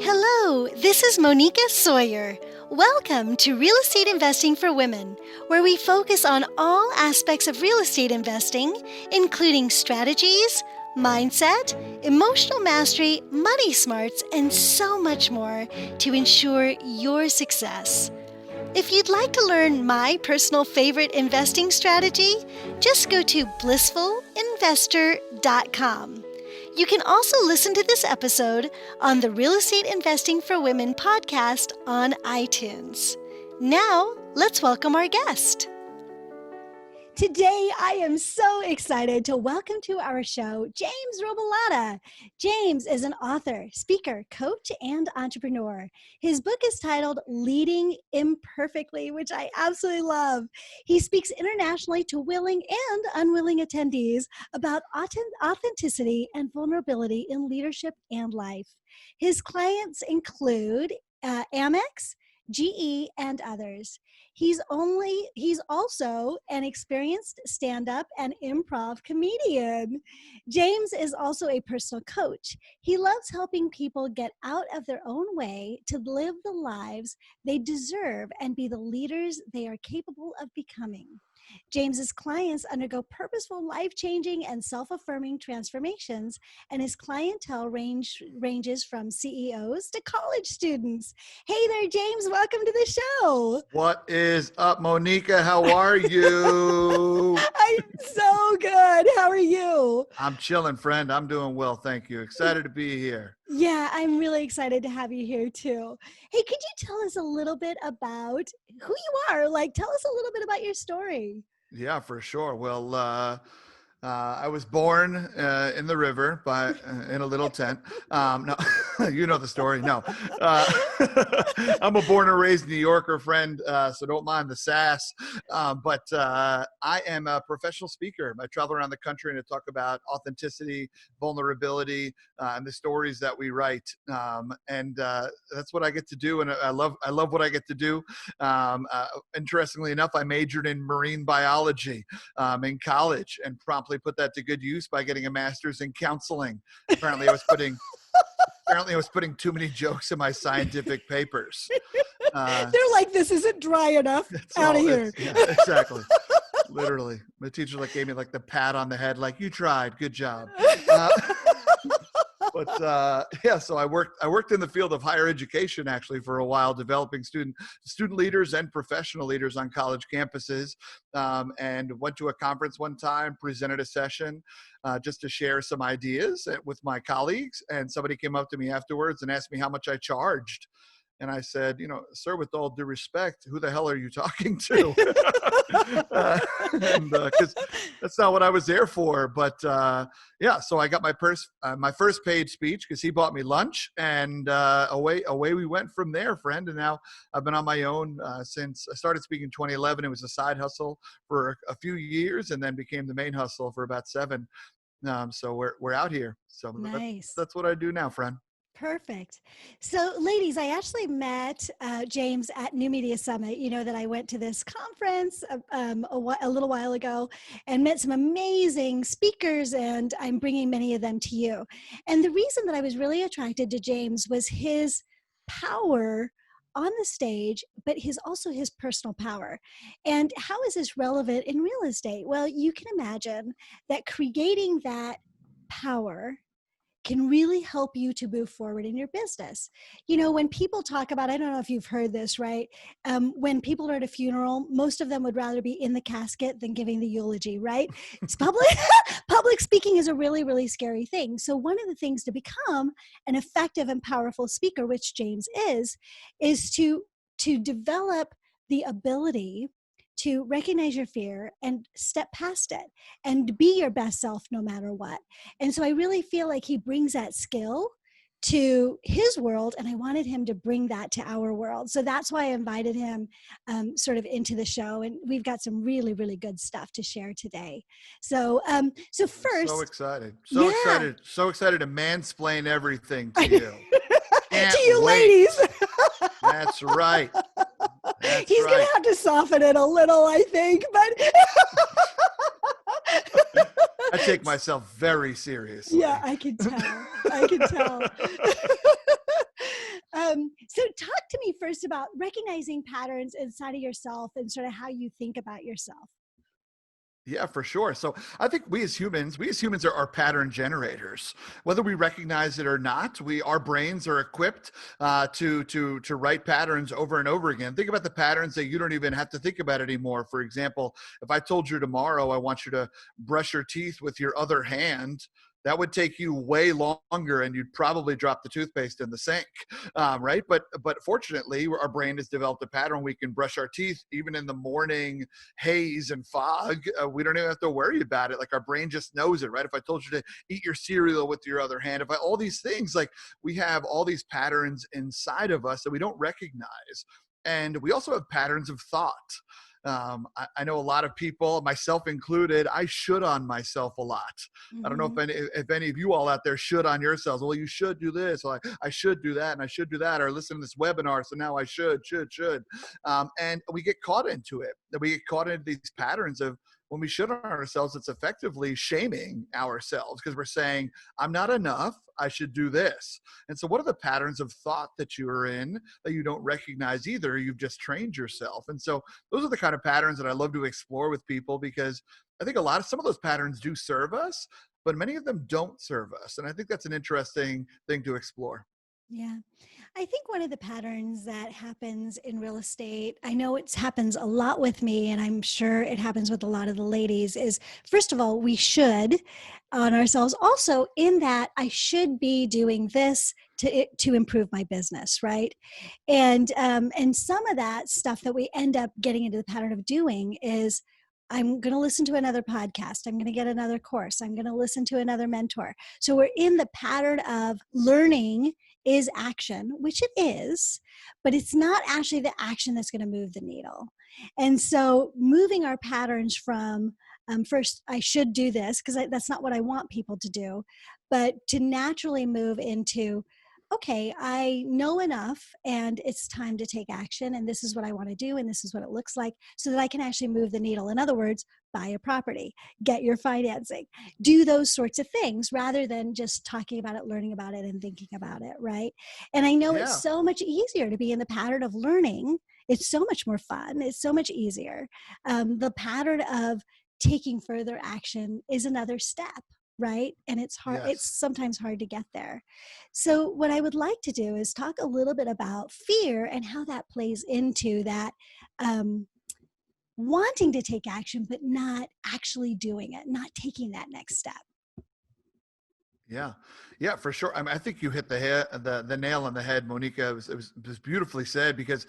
Hello, this is Monica Sawyer. Welcome to Real Estate Investing for Women, where we focus on all aspects of real estate investing, including strategies, mindset, emotional mastery, money smarts, and so much more to ensure your success. If you'd like to learn my personal favorite investing strategy, just go to blissfulinvestor.com. You can also listen to this episode on the Real Estate Investing for Women podcast on iTunes. Now, let's welcome our guest. Today, I am so excited to welcome to our show James Robillota. James is an author, speaker, coach, and entrepreneur. His book is titled Leading Imperfectly, which I absolutely love. He speaks internationally to willing and unwilling attendees about authenticity and vulnerability in leadership and life. His clients include AMEX, GE, and others. He's also an experienced stand-up and improv comedian. James is also a personal coach. He loves helping people get out of their own way to live the lives they deserve and be the leaders they are capable of becoming. James's clients undergo purposeful, life-changing, and self-affirming transformations, and his clientele ranges from CEOs to college students. Hey there, James. Welcome to the show. What is up, Monica? How are you? I'm so good. How are you? I'm chilling, friend. I'm doing well. Thank you. Excited to be here. Yeah, I'm really excited to have you here too. Hey, could you tell us a little bit about who you are? Tell us a little bit about your story. Yeah, for sure. Well, I was born in the river in a little tent. No, you know the story. No, I'm a born and raised New Yorker, friend, so don't mind the sass. But I am a professional speaker. I travel around the country and I talk about authenticity, vulnerability, and the stories that we write. And that's what I get to do, and I love what I get to do. Interestingly enough, I majored in marine biology in college and promptly put that to good use by getting a master's in counseling. Apparently I was putting too many jokes in my scientific papers. They're like, this isn't dry enough. Out of here. Yeah, exactly. Literally. My teacher gave me the pat on the head, you tried, good job. So I worked in the field of higher education actually for a while, developing student leaders and professional leaders on college campuses, and went to a conference one time, presented a session just to share some ideas with my colleagues, and somebody came up to me afterwards and asked me how much I charged. And I said, sir, with all due respect, who the hell are you talking to? Because that's not what I was there for. But so I got my first paid speech because he bought me lunch, and away we went from there, friend. And now I've been on my own since I started speaking in 2011. It was a side hustle for a few years, and then became the main hustle for about 7. So we're out here. So nice. That's what I do now, friend. Perfect. So ladies, I actually met James at New Media Summit. You know that I went to this conference a little while ago and met some amazing speakers, and I'm bringing many of them to you. And the reason that I was really attracted to James was his power on the stage, but also his personal power. And how is this relevant in real estate? Well, you can imagine that creating that power can really help you to move forward in your business. When people talk about, I don't know if you've heard this, right? When people are at a funeral, most of them would rather be in the casket than giving the eulogy, right? It's public speaking is a really, really scary thing. So one of the things to become an effective and powerful speaker, which James is to develop the ability to recognize your fear and step past it and be your best self no matter what. And so I really feel like he brings that skill to his world, and I wanted him to bring that to our world. So that's why I invited him sort of into the show, and we've got some really, really good stuff to share today. So first. So excited to mansplain everything to you. To you ladies. That's right. He's going to have to soften it a little, I think, but I take myself very seriously. Yeah, I can tell. about recognizing patterns inside of yourself and sort of how you think about yourself. Yeah, for sure. So I think we as humans are pattern generators. Whether we recognize it or not, our brains are equipped to write patterns over and over again. Think about the patterns that you don't even have to think about anymore. For example, if I told you tomorrow I want you to brush your teeth with your other hand, that would take you way longer, and you'd probably drop the toothpaste in the sink, right? But fortunately, our brain has developed a pattern. We can brush our teeth even in the morning haze and fog. We don't even have to worry about it. Like our brain just knows it, right? If I told you to eat your cereal with your other hand, all these things, like we have all these patterns inside of us that we don't recognize. And we also have patterns of thought. I know a lot of people, myself included, I should on myself a lot. I don't know if any of you all out there should on yourselves. Well, you should do this, or I should do that, and I should do that, or listen to this webinar, so now I should. And we get caught into it. We get caught into these patterns of when we should on ourselves, it's effectively shaming ourselves because we're saying, I'm not enough, I should do this. And so what are the patterns of thought that you are in that you don't recognize either? You've just trained yourself. And so those are the kind of patterns that I love to explore with people, because I think some of those patterns do serve us, but many of them don't serve us. And I think that's an interesting thing to explore. Yeah. I think one of the patterns that happens in real estate, I know it happens a lot with me, and I'm sure it happens with a lot of the ladies, is first of all, we should on ourselves. Also, in that I should be doing this to improve my business, right? And some of that stuff that we end up getting into the pattern of doing is, I'm going to listen to another podcast. I'm going to get another course. I'm going to listen to another mentor. So we're in the pattern of learning is action, which it is, but it's not actually the action that's going to move the needle. And so moving our patterns from first, I should do this because that's not what I want people to do, but to naturally move into, okay, I know enough and it's time to take action, and this is what I want to do, and this is what it looks like, so that I can actually move the needle. In other words, buy a property, get your financing, do those sorts of things rather than just talking about it, learning about it, and thinking about it, right? And I know it's Yeah. so much easier to be in the pattern of learning. It's so much more fun. It's so much easier. The pattern of taking further action is another step, right? And it's hard. It's Yes. sometimes hard to get there. So what I would like to do is talk a little bit about fear and how that plays into that wanting to take action, but not actually doing it, not taking that next step. Yeah, for sure. I mean, I think you hit the nail on the head, Monica. It was beautifully said, because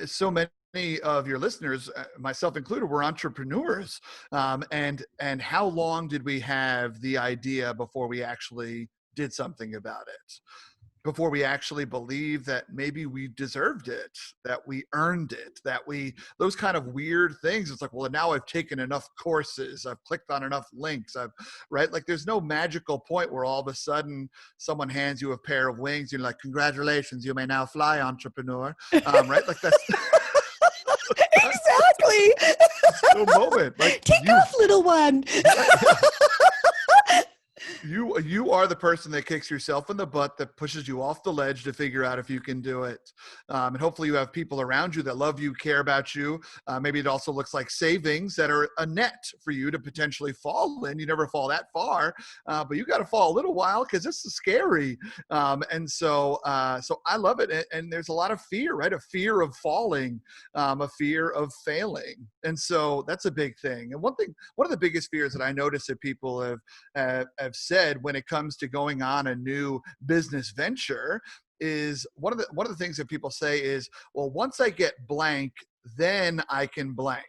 so many of your listeners, myself included, were entrepreneurs. And how long did we have the idea before we actually did something about it? Before we actually believed that maybe we deserved it, that we earned it, those kind of weird things. It's like, well, now I've taken enough courses, I've clicked on enough links, right? Like there's no magical point where all of a sudden someone hands you a pair of wings. You're like, congratulations, you may now fly, entrepreneur. Right? Like that's Exactly. no moment. Like Take off, little one. You are the person that kicks yourself in the butt, that pushes you off the ledge to figure out if you can do it. And hopefully you have people around you that love you, care about you. Maybe it also looks like savings that are a net for you to potentially fall in. You never fall that far, but you got to fall a little while because this is scary. So I love it. And there's a lot of fear, right? A fear of falling, a fear of failing. And so that's a big thing. And one of the biggest fears that I notice that people have said when it comes to going on a new business venture is one of the things that people say is, well, once I get blank, then I can blank.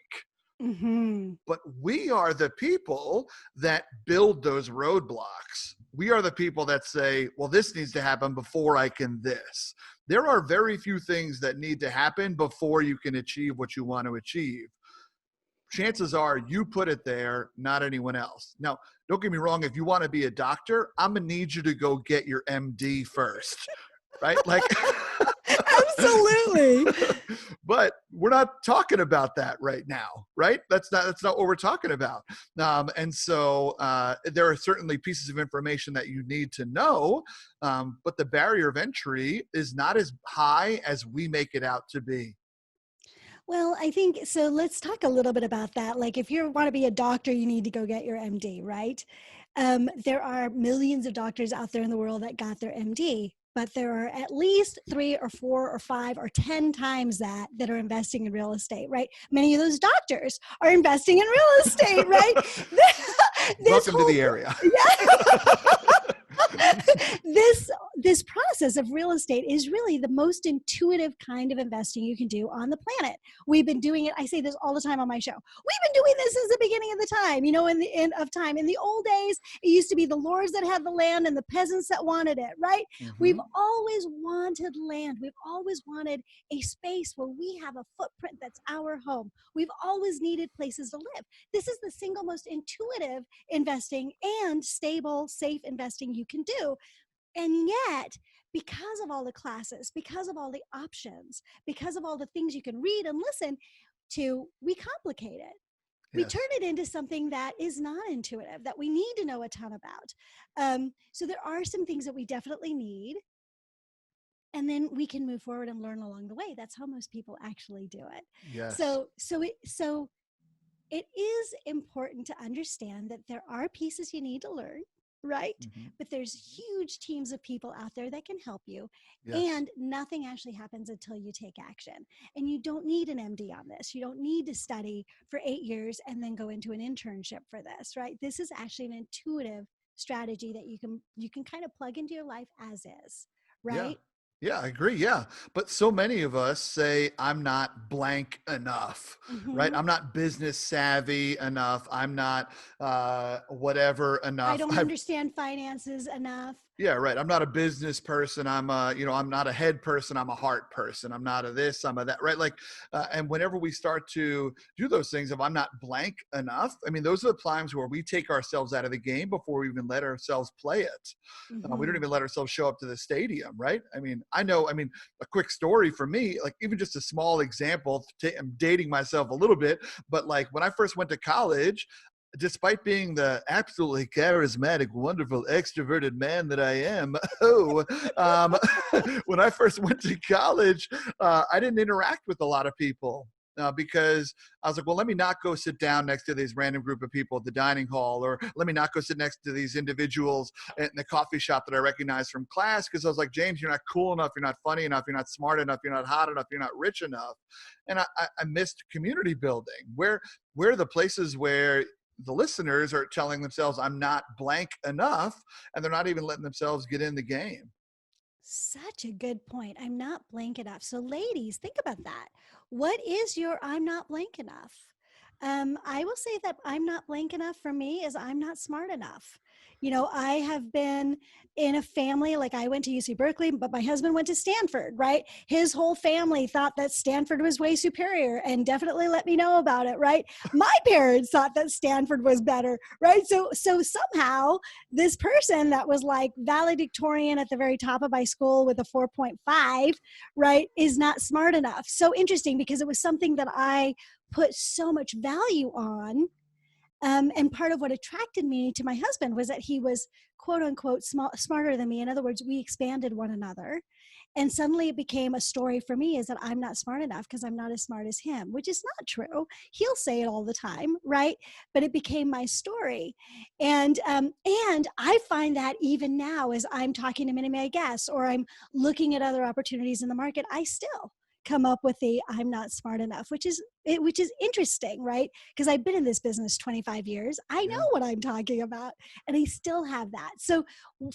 Mm-hmm. But we are the people that build those roadblocks. We are the people that say, well, this needs to happen before I can this. There are very few things that need to happen before you can achieve what you want to achieve. Chances are you put it there, not anyone else. Now, don't get me wrong. If you want to be a doctor, I'm going to need you to go get your MD first, right? Like, Absolutely. But we're not talking about that right now, right? That's not what we're talking about. And so there are certainly pieces of information that you need to know, but the barrier of entry is not as high as we make it out to be. Well, I think so. Let's talk a little bit about that. Like, if you want to be a doctor, you need to go get your MD, right? There are millions of doctors out there in the world that got their MD, but there are at least 3 or 4 or 5 or 10 times that are investing in real estate, right? Many of those doctors are investing in real estate, right? Welcome to the area. Yeah. this process of real estate is really the most intuitive kind of investing you can do on the planet. We've been doing it. I say this all the time on my show. We've been doing this since the beginning of the time. You know, in the end of time, in the old days, it used to be the lords that had the land and the peasants that wanted it, right? We've always wanted land. We've always wanted a space where we have a footprint that's our home. We've always needed places to live. This is the single most intuitive investing and stable, safe investing you can do. And yet, because of all the classes, because of all the options, because of all the things you can read and listen to, we complicate it. We turn it into something that is not intuitive, that we need to know a ton about. So there are some things that we definitely need. And then we can move forward and learn along the way. That's how most people actually do it. Yes. So it is important to understand that there are pieces you need to learn, right? But there's huge teams of people out there that can help you. And nothing actually happens until you take action. And you don't need an MD on this. You don't need to study for 8 years and then go into an internship for this, right? This is actually an intuitive strategy that you can kind of plug into your life as is, right? Yeah, I agree. Yeah. But so many of us say, I'm not blank enough, right? I'm not business savvy enough. I'm not whatever enough. I don't understand finances enough. Yeah, right. I'm not a business person. I'm not a head person. I'm a heart person. I'm not a this, I'm a that, right? Like, and whenever we start to do those things, if I'm not blank enough, I mean, those are the times where we take ourselves out of the game before we even let ourselves play it. We don't even let ourselves show up to the stadium, right? I mean, a quick story for me, like even just a small example, I'm dating myself a little bit, but like when I first went to college, despite being the absolutely charismatic, wonderful, extroverted man that I am, when I first went to college, I didn't interact with a lot of people. Because I was like, well, let me not go sit down next to this random group of people at the dining hall, or let me not go sit next to these individuals in the coffee shop that I recognize from class. Because I was like, James, you're not cool enough. You're not funny enough. You're not smart enough. You're not hot enough. You're not rich enough. And I missed community building. Where are the places where the listeners are telling themselves, I'm not blank enough, and they're not even letting themselves get in the game? Such a good point. I'm not blank enough. So ladies, think about that. What is your I'm not blank enough? I will say that I'm not blank enough for me is I'm not smart enough. You know, I have been in a family, like I went to UC Berkeley, but my husband went to Stanford, right? His whole family thought that Stanford was way superior and definitely let me know about it, right? My parents thought that Stanford was better, right? So somehow this person that was like valedictorian at the very top of my school with a 4.5, right, is not smart enough. So interesting, because it was something that I put so much value on. And part of what attracted me to my husband was that he was quote unquote smarter than me. In other words, we expanded one another. And suddenly it became a story for me is that I'm not smart enough because I'm not as smart as him, which is not true. He'll say it all the time, right? But it became my story. And I find that even now as I'm talking to many of my guests or I'm looking at other opportunities in the market, I still come up with the I'm not smart enough, which is interesting, right? Because I've been in this business 25 years. I know what I'm talking about, and I still have that. So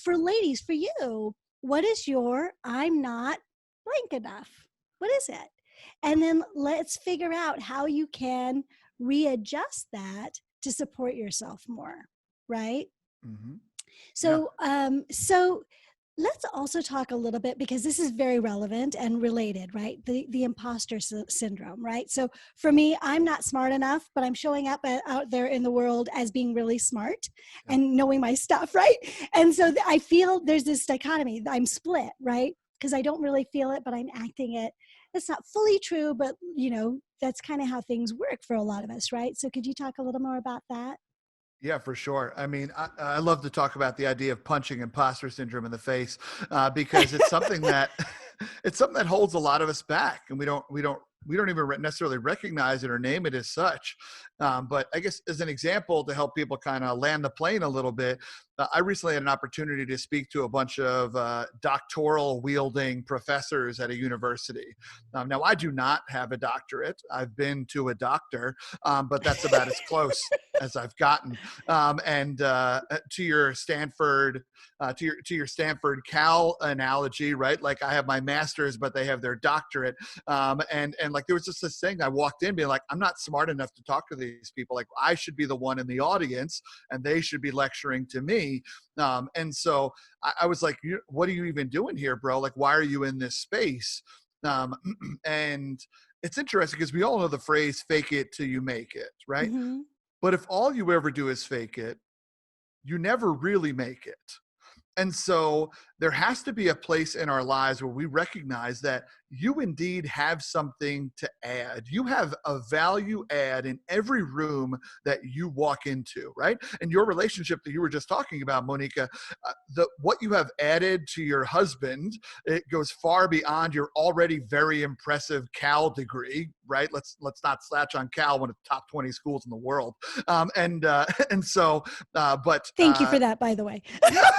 for ladies, for you, what is your I'm not blank enough? What is it? And then let's figure out how you can readjust that to support yourself more, right? So let's also talk a little bit, because this is very relevant and related, right? The imposter syndrome, right? So for me, I'm not smart enough, but I'm showing up out there in the world as being really smart and knowing my stuff, right? And so I feel there's this dichotomy. I'm split, right? because I don't really feel it, but I'm acting it. That's not fully true, but that's kind of how things work for a lot of us, right? So could you talk a little more about that? Yeah, for sure. I mean, I love to talk about the idea of punching imposter syndrome in the face, because it's something that it's something that holds a lot of us back, and we don't even necessarily recognize it or name it as such. But I guess as an example to help people kind of land the plane a little bit, I recently had an opportunity to speak to a bunch of doctoral wielding professors at a university. Now, I do not have a doctorate. I've been to a doctor, but that's about as close as I've gotten. And to your Stanford, to your Stanford Cal analogy, right? Like I have my master's, but they have their doctorate. And like there was just this thing. I walked in being like, I'm not smart enough to talk to these people. Like I should be the one in the audience, and they should be lecturing to me. And so I was like, what are you even doing here, bro? Like, why are you in this space? Um, and it's interesting because we all know the phrase "fake it till you make it," right? Mm-hmm. But if all you ever do is fake it, you never really make it. And so there has to be a place in our lives where we recognize that you indeed have something to add. You have a value add in every room that you walk into, right? And your relationship that you were just talking about, Monica, what you have added to your husband, it goes far beyond your already very impressive Cal degree, right? Let's not slouch on Cal, one of the top 20 schools in the world. And so, but Thank you for that, by the way. yeah,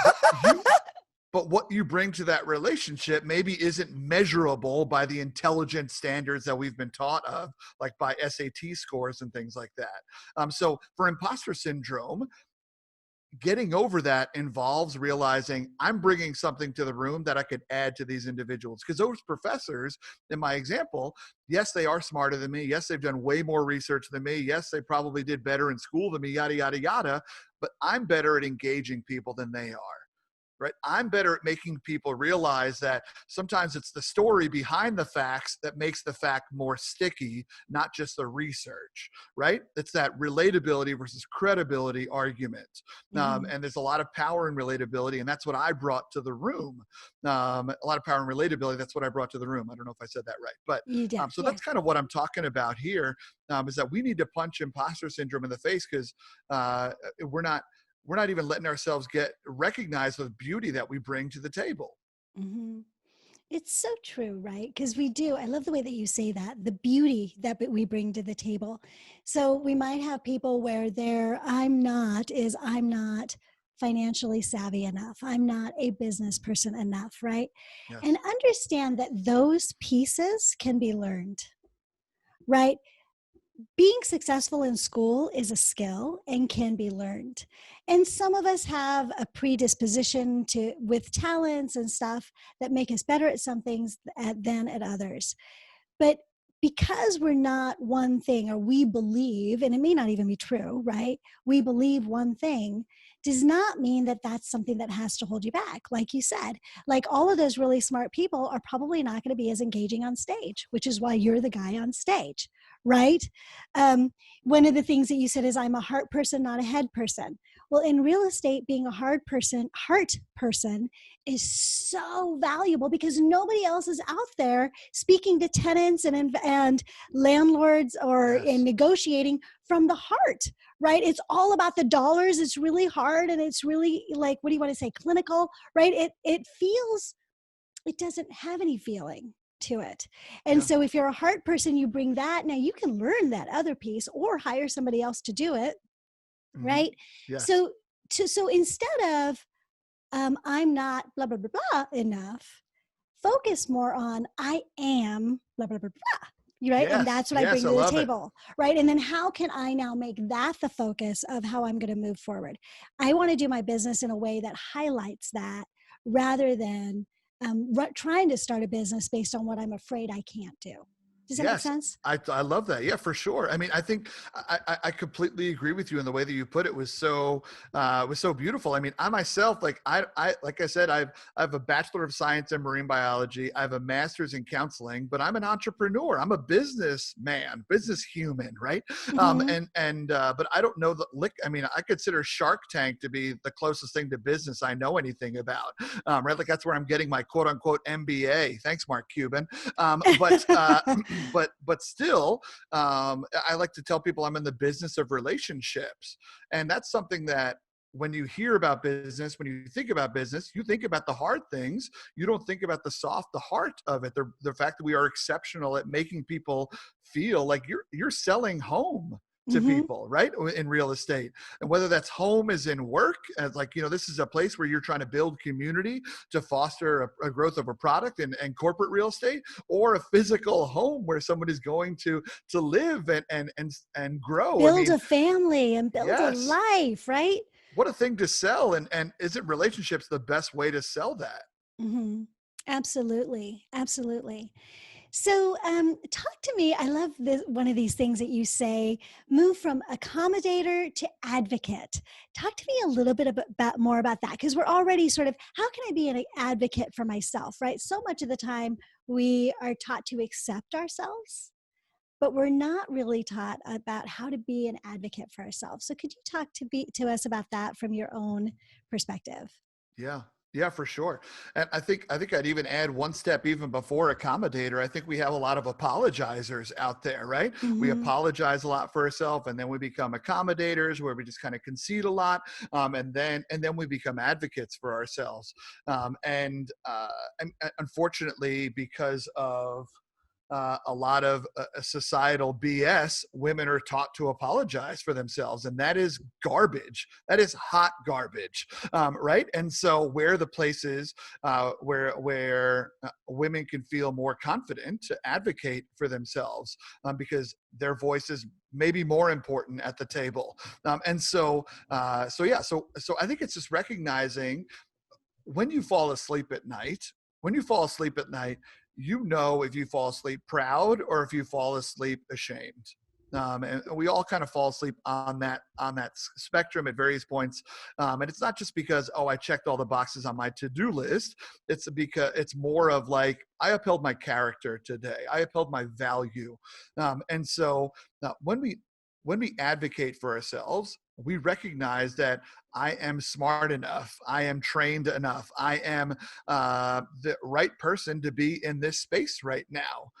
but what you bring to that relationship maybe isn't measurable by the intelligence standards that we've been taught of, like by SAT scores and things like that. So for imposter syndrome, getting over that involves realizing I'm bringing something to the room that I could add to these individuals. Because those professors, in my example, yes, they are smarter than me. Yes, they've done way more research than me. Yes, they probably did better in school than me, yada, yada, yada. But I'm better at engaging people than they are. Right? I'm better at making people realize that sometimes it's the story behind the facts that makes the fact more sticky, not just the research, right? It's that relatability versus credibility argument. Mm-hmm. And there's a lot of power in relatability, and that's what I brought to the room. A lot of power in relatability, that's what I brought to the room. I don't know if I said that right. But You did, so yeah. that's kind of what I'm talking about here, is that we need to punch imposter syndrome in the face because we're not even letting ourselves get recognized with the beauty that we bring to the table. Mm-hmm. It's so true, right? Because we do. I love the way that you say that, the beauty that we bring to the table. So we might have people where their I'm not financially savvy enough. I'm not a business person enough, right? And Yes. understand that those pieces can be learned, right? Being successful in school is a skill and can be learned. And some of us have a predisposition to with talents and stuff that make us better at some things than at others. But because we're not one thing, or we believe, and it may not even be true, right? We believe one thing does not mean that that's something that has to hold you back. Like you said, like all of those really smart people are probably not going to be as engaging on stage, which is why you're the guy on stage, right? Um, One of the things that you said is I'm a heart person, not a head person. Well, in real estate, being a heart person is so valuable because nobody else is out there speaking to tenants and landlords or in Yes. negotiating from the heart, right? It's all about the dollars. It's really hard, and it's really, like, what do you want to say, clinical, right? It doesn't have any feeling to it. And Yeah. so if you're a heart person, you bring that. Now you can learn that other piece or hire somebody else to do it, Hmm. right? Yes. So instead of I'm not blah blah blah blah enough, focus more on I am blah blah blah blah, right? And Yes. that's what I Yes. bring I to the love it. table, right? And then how can I now make that the focus of how I'm going to move forward? I want to do my business in a way that highlights that, rather than trying to start a business based on what I'm afraid I can't do. Does that make Yes, sense? I love that. Yeah, for sure. I mean, I think I completely agree with you, and the way that you put it was so beautiful. I mean, I myself, like I said, I have a Bachelor of Science in Marine Biology. I have a master's in counseling, but I'm an entrepreneur. I'm a businessman, business human, right? Mm-hmm. But I don't know I mean, I consider Shark Tank to be the closest thing to business I know anything about. Right? Like that's where I'm getting my quote unquote MBA. Thanks, Mark Cuban. But still, I like to tell people I'm in the business of relationships, and that's something that when you hear about business, when you think about business, you think about the hard things. You don't think about the heart of it. The fact that we are exceptional at making people feel like you're selling home to Mm-hmm. people, right? In real estate. And whether that's home as in work, as like, this is a place where you're trying to build community to foster a growth of a product and corporate real estate, or a physical home where someone is going to live and grow. I Build mean, a family and build a yes. life, right? What a thing to sell. And isn't relationships the best way to sell that? Mm-hmm. Absolutely. Absolutely. So, talk to me. I love this. One of these things that you say, move from accommodator to advocate. Talk to me a little bit about more about that, because we're already sort of, how can I be an advocate for myself, right? So much of the time we are taught to accept ourselves, but we're not really taught about how to be an advocate for ourselves. So, could you talk to us about that from your own perspective? Yeah. Yeah, for sure. And I think I'd even add one step even before accommodator. I think we have a lot of apologizers out there, right? We Mm-hmm. apologize a lot for ourselves, and then we become accommodators where we just kind of concede a lot. And then we become advocates for ourselves. And unfortunately, because of a lot of societal BS, women are taught to apologize for themselves. And that is garbage. That is hot garbage, right? And so where the places where women can feel more confident to advocate for themselves, because their voice is maybe more important at the table. So I think it's just recognizing when you fall asleep at night, when you fall asleep at night, if you fall asleep proud or if you fall asleep ashamed. And we all kind of fall asleep on that spectrum at various points. And it's not just because, I checked all the boxes on my to-do list. It's because it's more of like, I upheld my character today. I upheld my value. And so when we advocate for ourselves, we recognize that I am smart enough. I am trained enough. I am the right person to be in this space right now.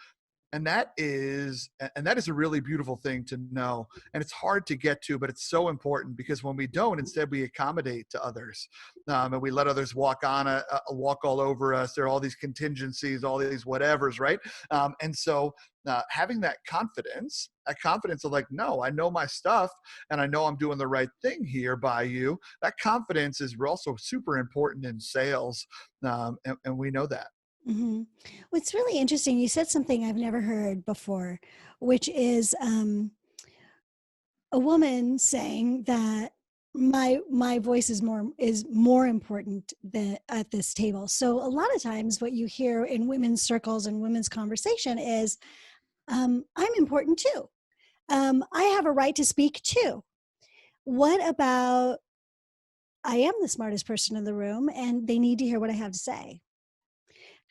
And that is a really beautiful thing to know, and it's hard to get to, but it's so important, because when we don't, instead we accommodate to others, and we let others walk walk all over us. There are all these contingencies, all these whatevers, right? And so having that confidence of like, no, I know my stuff, and I know I'm doing the right thing here by you. That confidence is also super important in sales, and we know that. Mm-hmm. What's really interesting, you said something I've never heard before, which is a woman saying that my voice is more important than at this table. So a lot of times, what you hear in women's circles and women's conversation is, "I'm important too. I have a right to speak too. What about I am the smartest person in the room, and they need to hear what I have to say?"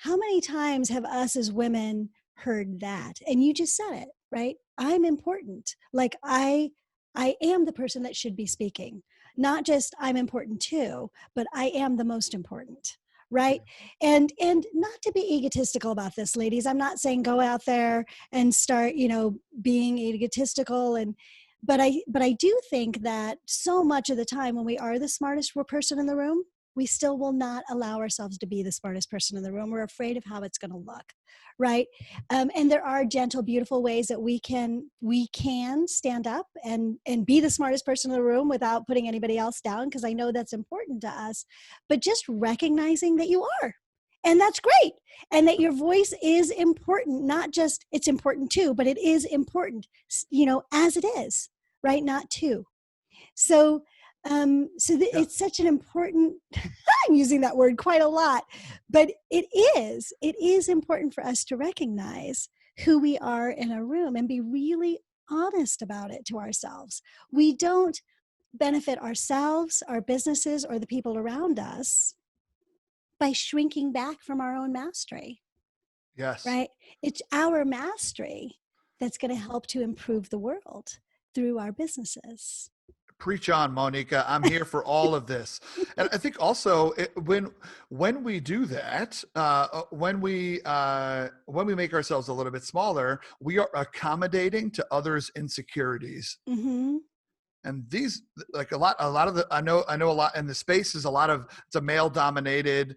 How many times have us as women heard that? And you just said it, right? I'm important. Like I am the person that should be speaking. Not just I'm important too, but I am the most important. Right. And not to be egotistical about this, ladies. I'm not saying go out there and start, being egotistical but I do think that so much of the time when we are the smartest person in the room, we still will not allow ourselves to be the smartest person in the room. We're afraid of how it's going to look, right? And there are gentle, beautiful ways that we can stand up and be the smartest person in the room without putting anybody else down, because I know that's important to us. But just recognizing that you are, and that's great, and that your voice is important. Not just it's important too, but it is important, as it is, right? Not too. So, Yeah. it's such an important, I'm using that word quite a lot, but it is important for us to recognize who we are in a room and be really honest about it to ourselves. We don't benefit ourselves, our businesses, or the people around us by shrinking back from our own mastery, Yes. right? It's our mastery that's going to help to improve the world through our businesses. Preach on, Monica. I'm here for all of this. And I think also when we do that, when we make ourselves a little bit smaller, we are accommodating to others' insecurities. Mm-hmm. And these, like a lot of the, I know a lot, and the space is it's a male dominated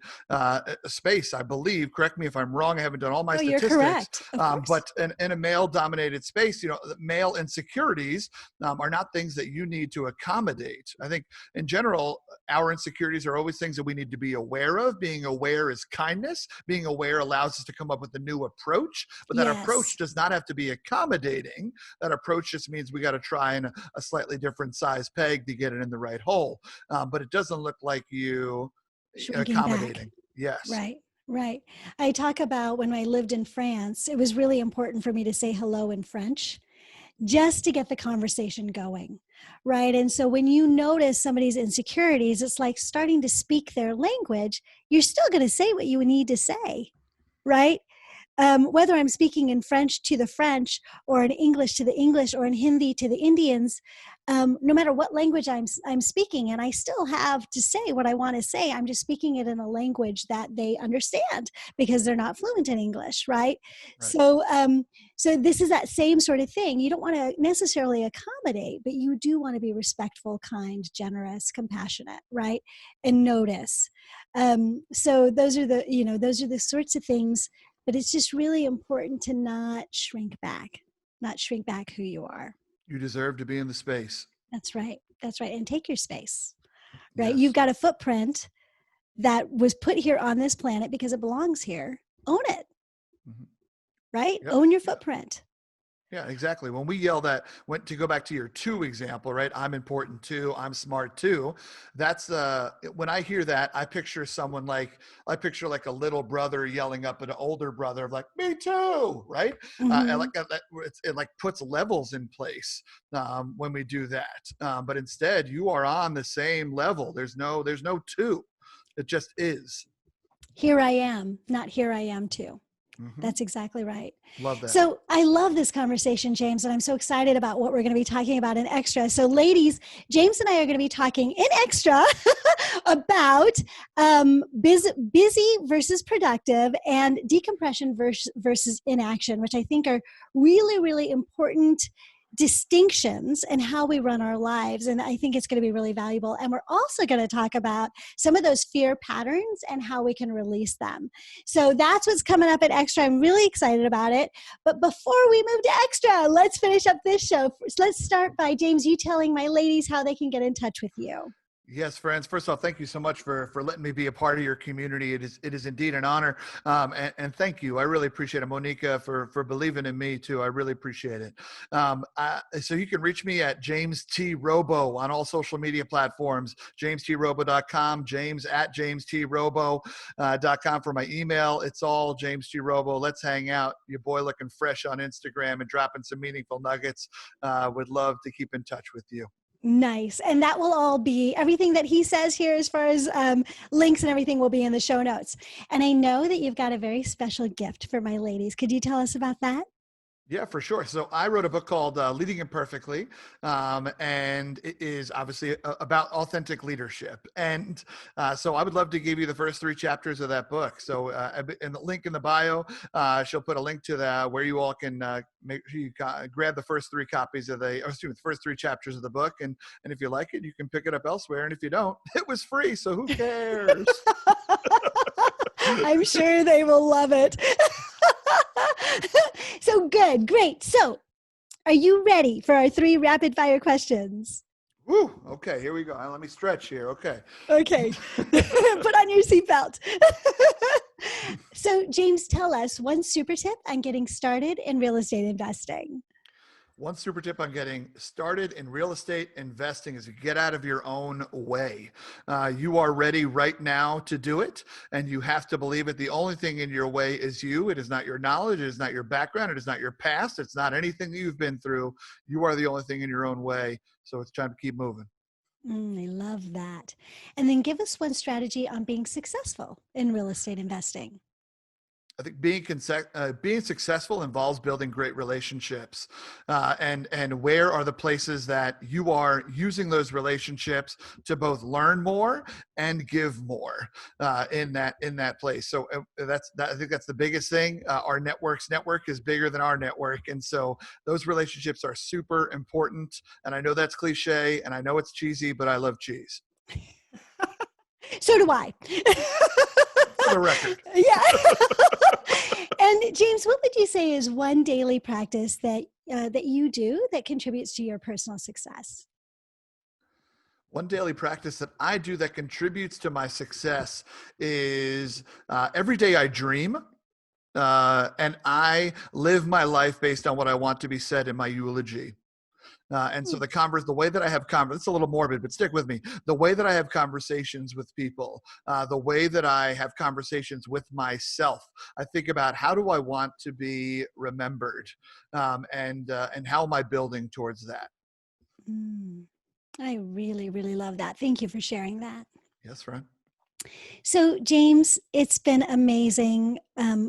space, I believe. Correct me if I'm wrong. I haven't done all my Oh, you're statistics. correct. Of course. But in a male dominated space, male insecurities are not things that you need to accommodate. I think in general, our insecurities are always things that we need to be aware of. Being aware is kindness. Being aware allows us to come up with a new approach, but that approach does not have to be accommodating. That approach just means we got to try in a slightly different size peg to get it in the right hole. But it doesn't look like you Shrinking accommodating. back. Yes. Right. I talk about when I lived in France, it was really important for me to say hello in French just to get the conversation going, right? And so when you notice somebody's insecurities, it's like starting to speak their language. You're still going to say what you need to say, right? Whether I'm speaking in French to the French or in English to the English or in Hindi to the Indians, no matter what language I'm speaking, and I still have to say what I want to say, I'm just speaking it in a language that they understand because they're not fluent in English, right? So this is that same sort of thing. You don't want to necessarily accommodate, but you do want to be respectful, kind, generous, compassionate, right? And notice. So those are the sorts of things. But it's just really important to not shrink back who you are. You deserve to be in the space. That's right. And take your space, right? Yes. You've got a footprint that was put here on this planet because it belongs here. Own it, right? Yep. Own your footprint. Yeah, exactly. When we yell that, to go back to your two example, right? I'm important too. I'm smart too. That's when I hear that, I picture like a little brother yelling up at an older brother, like me too, right? And like that, it like puts levels in place when we do that. But instead, you are on the same level. There's no two. It just is. Here I am, not here I am too. That's exactly right. Love that. So I love this conversation, James, and I'm so excited about what we're going to be talking about in Extra. So ladies, James and I are going to be talking in Extra about busy versus productive and decompression versus inaction, which I think are really, really important distinctions in how we run our lives. And I think it's going to be really valuable. And we're also going to talk about some of those fear patterns and how we can release them. So that's what's coming up at Extra. I'm really excited about it. But before we move to Extra, let's finish up this show. Let's start by, James, you telling my ladies how they can get in touch with you. Yes, friends. First of all, thank you so much for letting me be a part of your community. It is indeed an honor, and thank you. I really appreciate it, Monica, for believing in me too. I really appreciate it. So you can reach me at James T. Robo on all social media platforms. JamesTRobo.com, James at JamesTRobo.com for my email. It's all James T. Robo. Let's hang out. Your boy looking fresh on Instagram and dropping some meaningful nuggets. Would love to keep in touch with you. Nice. And that will all be everything that he says here as far as links and everything will be in the show notes. And I know that you've got a very special gift for my ladies. Could you tell us about that? Yeah, for sure. So I wrote a book called Leading Imperfectly, and it is obviously about authentic leadership. And so I would love to give you the first 3 chapters of that book. So in the link in the bio, she'll put a link to where you all can make sure you grab the first 3 copies of the first 3 chapters of the book. And if you like it, you can pick it up elsewhere. And if you don't, it was free. So who cares? I'm sure they will love it. So good. Great. So are you ready for our 3 rapid fire questions? Woo. Okay, here we go. Let me stretch here. Okay. Okay. Put on your seatbelt. So James, tell us one super tip on getting started in real estate investing. One super tip on getting started in real estate investing is to get out of your own way. You are ready right now to do it, and you have to believe it. The only thing in your way is you. It is not your knowledge. It is not your background. It is not your past. It's not anything that you've been through. You are the only thing in your own way. So it's time to keep moving. I love that. And then give us one strategy on being successful in real estate investing. I think being successful involves building great relationships, and where are the places that you are using those relationships to both learn more and give more in that place. So I think that's the biggest thing. Our network is bigger than our network, and so those relationships are super important. And I know that's cliche, and I know it's cheesy, but I love cheese. So do I. For the record. Yeah. And James, what would you say is one daily practice that you do that contributes to your personal success? One daily practice that I do that contributes to my success is every day I dream, and I live my life based on what I want to be said in my eulogy. And so the way that I have it's a little morbid, but stick with me. The way that I have conversations with people, the way that I have conversations with myself, I think about how do I want to be remembered, and how am I building towards that? I really, really love that. Thank you for sharing that. Yes, friend. So, James, it's been amazing,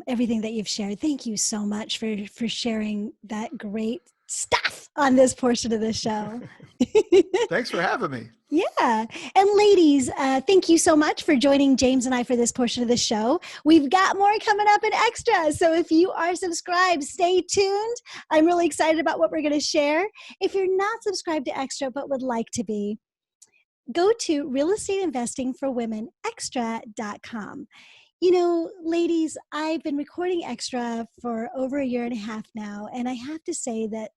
everything that you've shared. Thank you so much for sharing that great stuff on this portion of the show. Thanks for having me. Yeah. And ladies, thank you so much for joining James and I for this portion of the show. We've got more coming up in extra. So if you are subscribed, stay tuned. I'm really excited about what we're going to share. If you're not subscribed to Extra but would like to be, go to realestateinvestingforwomenextra.com. You know, ladies, I've been recording Extra for over a year and a half now, and I have to say that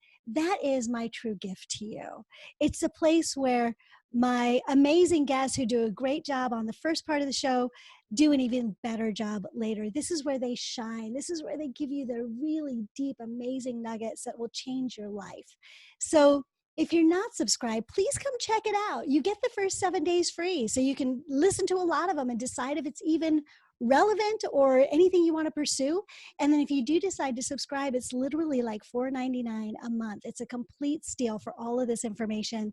is my true gift to you. It's a place where my amazing guests who do a great job on the first part of the show do an even better job later. This is where they shine. This is where they give you the really deep, amazing nuggets that will change your life. So if you're not subscribed, please come check it out. You get the first 7 days free, so you can listen to a lot of them and decide if it's even relevant or anything you want to pursue. And then if you do decide to subscribe, it's literally like $4.99 a month. It's a complete steal for all of this information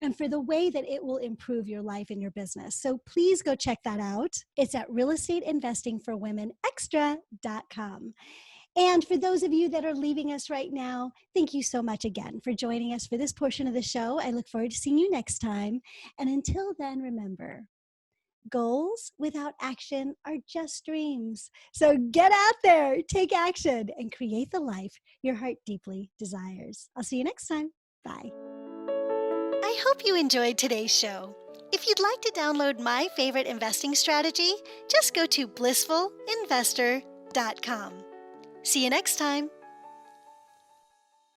and for the way that it will improve your life and your business. So please go check that out. It's at realestateinvestingforwomenextra.com. And for those of you that are leaving us right now, thank you so much again for joining us for this portion of the show. I look forward to seeing you next time. And until then, remember, goals without action are just dreams. So get out there, take action, and create the life your heart deeply desires. I'll see you next time. Bye. I hope you enjoyed today's show. If you'd like to download my favorite investing strategy, just go to blissfulinvestor.com. See you next time.